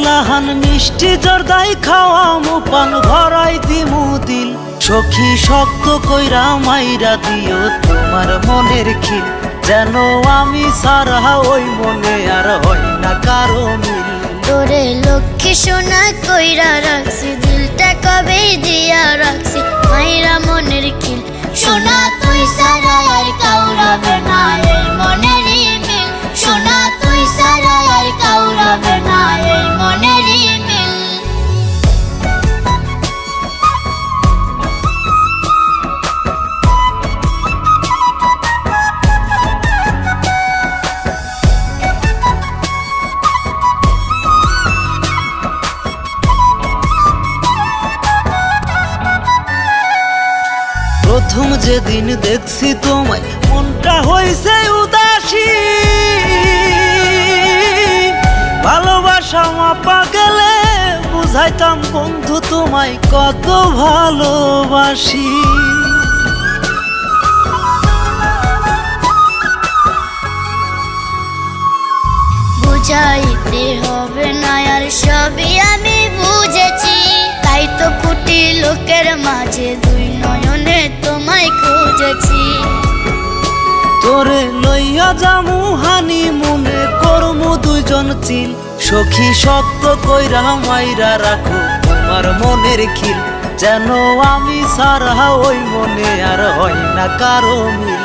লাহান মিষ্টি জর্দাই খাওয়া মুপান ভরাই দিমু দিল সখী শক্ত কইরা মাইরা দিও তোমার মনের খিল যেন আমি সারা ওই মনে আর হয় না কারো মিল। তোরে লক্ষ্মী সোনা কইরা রাখছি দিলটা কবে দিয়া রাখছি মাইরা মনের খিল সোনা তুই সারা আর কাউরাবে না এই মনেরই মিল সোনা তুই সারা আর কাউরাবে না এই মনেরই মিল। প্রথম যেদিন দেখছি তোমায় মনটা হইছে উদাসী ভালোবাসা মাপা গেলে বুঝাইতাম বন্ধু তোমায় কত ভালোবাসি। বুঝাইতে হবে না আর সবই আমি বুঝেছি তাই তো কোটি লোকের মাঝে দুই নয়নে তোমায় খুঁজেছি। তোরে লইয়া যামু হানি মনে করমু দুইজন চিল সখী শক্ত কইরা মাইরা রাখো তোমার মনের খিল যেন আমি সারা ওই মনে আর হয় না কারো মিল।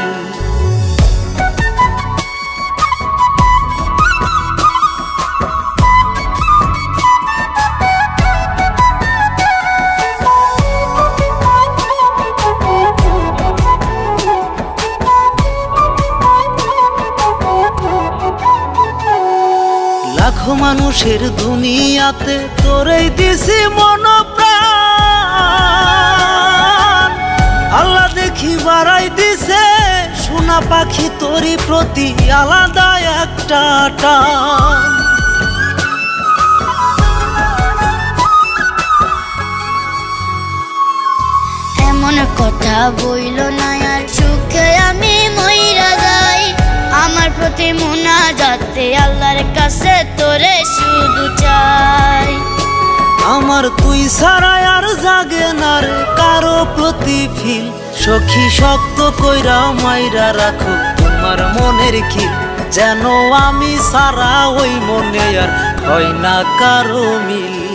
লাখো মানুষের দুনিয়াতে তোরেই দিছি মন প্রাণ আল্লাহ দেখি বাড়াই দিছে সোনা পাখি তোরই প্রতি আলাদা একটা টান। এমন কথা বইল না আর সুখে আমি মইরা যাই আমার প্রতি মুনাজাতে আল্লাহর কাছে তোরে শুধু চাই। আমার তুই ছাড়া আর জাগে না রে কারো প্রতি ফিল সখী শক্ত কইরা মাইরা রাখো তোমার মনের খিল যেন আমি সারা ওই মনে আর হয় না কারো মিল।